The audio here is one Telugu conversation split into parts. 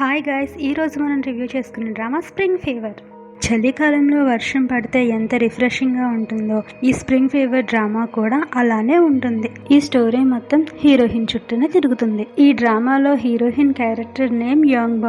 హాయ్ గైస్, ఈరోజు మనం రివ్యూ చేసుకునే డ్రామా స్ప్రింగ్ ఫీవర్. చలికాలంలో వర్షం పడితే ఎంత రిఫ్రెషింగ్గా ఉంటుందో ఈ స్ప్రింగ్ ఫీవర్ డ్రామా కూడా అలానే ఉంటుంది. ఈ స్టోరీ మొత్తం హీరోయిన్ చుట్టూనే తిరుగుతుంది. ఈ డ్రామాలో heroine character name Yong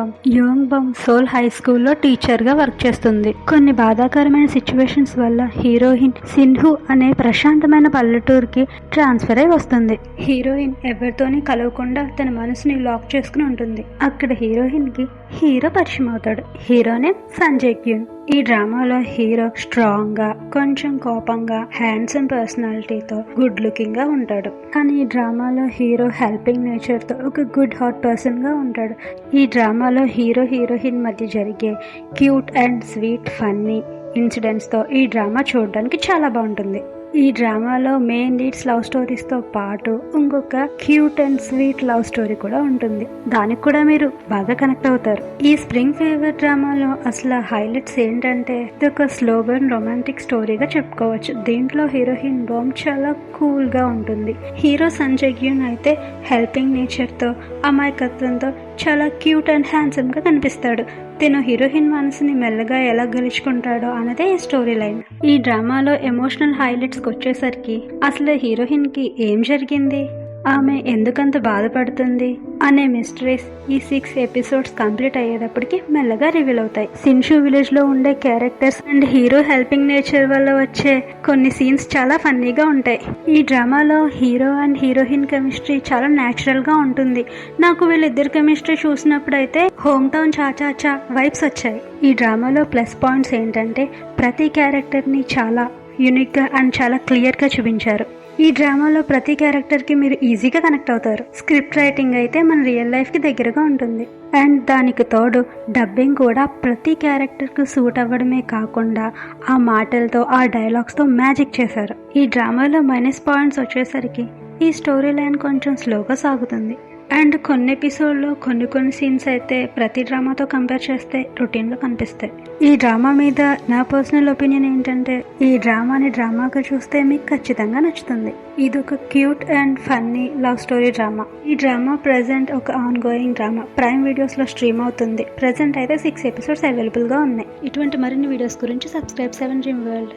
Bum Sol high స్కూల్లో టీచర్గా వర్క్ చేస్తుంది. కొన్ని బాధాకరమైన సిచ్యువేషన్స్ వల్ల హీరోయిన్ సిన్హు అనే ప్రశాంతమైన పల్లెటూరుకి ట్రాన్స్ఫర్ అయి వస్తుంది. హీరోయిన్ ఎవరితోని కలవకుండా తన మనసుని లాక్ చేసుకుని ఉంటుంది. అక్కడ హీరోయిన్ కి హీరో పరిచయం అవుతాడు. Hero name Sanjay క్యూన్. ఈ డ్రామాలో హీరో స్ట్రాంగ్ గా, కొంచెం కోపంగా, హ్యాండ్సమ్ పర్సనాలిటీతో, గుడ్ లుకింగ్ గా ఉంటాడు. కానీ ఈ డ్రామాలో హీరో హెల్పింగ్ నేచర్ తో ఒక గుడ్ హార్ట్ పర్సన్ గా ఉంటాడు. ఈ డ్రామాలో హీరో హీరోయిన్ మధ్య జరిగే cute and sweet funny incidents తో ఈ డ్రామా చూడడానికి చాలా బాగుంటుంది. ఈ డ్రామాలో మెయిన్ లీడ్స్ లవ్ స్టోరీస్ తో పాటు ఇంకొక cute and sweet love story కూడా ఉంటుంది. దానికి కూడా మీరు బాగా కనెక్ట్ అవుతారు. ఈ స్ప్రింగ్ ఫీవర్ డ్రామాలో అసలు హైలైట్స్ ఏంటంటే ఇది ఒక స్లో బర్న్ రొమాంటిక్ స్టోరీగా చెప్పుకోవచ్చు. దీంట్లో హీరోయిన్ బామ్ చాలా కూల్ గా ఉంటుంది. హీరో సంజయ్ గ్యూన్ అయితే హెల్పింగ్ నేచర్ తో, అమాయకత్వంతో చాలా క్యూట్ అండ్ హ్యాండ్సమ్ గా కనిపిస్తాడు. తను హీరోయిన్ మనసుని మెల్లగా ఎలా గెలుచుకుంటాడో అన్నదే ఈ స్టోరీ లైన్. ఈ డ్రామాలో ఎమోషనల్ హైలైట్స్కి వచ్చేసరికి అసలు హీరోయిన్ కి ఏం జరిగింది, ఆమె ఎందుకంత బాధపడుతుంది అనే మిస్టరీస్ ఈ 6 ఎపిసోడ్స్ కంప్లీట్ అయ్యేటప్పటికి మెల్లగా రివీల్ అవుతాయి. సిన్షు విలేజ్ లో ఉండే characters and hero helping nature వల్ల వచ్చే కొన్ని సీన్స్ చాలా ఫన్నీగా ఉంటాయి. ఈ డ్రామాలో హీరో అండ్ హీరోయిన్ కెమిస్ట్రీ చాలా న్యాచురల్ గా ఉంటుంది. నాకు వీళ్ళిద్దరు కెమిస్ట్రీ చూసినప్పుడు అయితే హోమ్ టౌన్ చాచా వైబ్స్ వచ్చాయి. ఈ డ్రామాలో ప్లస్ పాయింట్స్ ఏంటంటే ప్రతి క్యారెక్టర్ ని చాలా యూనిక్ గా అండ్ చాలా క్లియర్ గా చూపించారు. ఈ డ్రామాలో ప్రతి క్యారెక్టర్ కి మీరు ఈజీగా కనెక్ట్ అవుతారు. స్క్రిప్ట్ రైటింగ్ అయితే మన రియల్ లైఫ్ కి దగ్గరగా ఉంటుంది. అండ్ దానికి తోడు డబ్బింగ్ కూడా ప్రతి క్యారెక్టర్ కు సూట్ అవ్వడమే కాకుండా ఆ మాటలతో, ఆ డైలాగ్స్ తో మ్యాజిక్ చేశారు. ఈ డ్రామాలో మైనస్ పాయింట్స్ వచ్చేసరికి ఈ స్టోరీ లైన్ కొంచెం స్లోగా సాగుతుంది. అండ్ కొన్ని ఎపిసోడ్లో కొన్ని సీన్స్ అయితే ప్రతి డ్రామాతో కంపేర్ చేస్తే రొటీన్గా కనిపిస్తాయి. ఈ డ్రామా మీద నా పర్సనల్ ఒపీనియన్ ఏంటంటే ఈ డ్రామాని డ్రామాగా చూస్తే మీకు ఖచ్చితంగా నచ్చుతుంది. ఇది ఒక cute and funny love story drama. ఈ డ్రామా ప్రెసెంట్ ఒక on going drama prime videos లో స్ట్రీమ్ అవుతుంది. ప్రెసెంట్ అయితే 6 ఎపిసోడ్స్ అవైలబుల్ గా ఉన్నాయి. ఇటువంటి మరిన్ని వీడియోస్ గురించి సబ్స్క్రైబ్ 7 డ్రీమ్ వరల్డ్.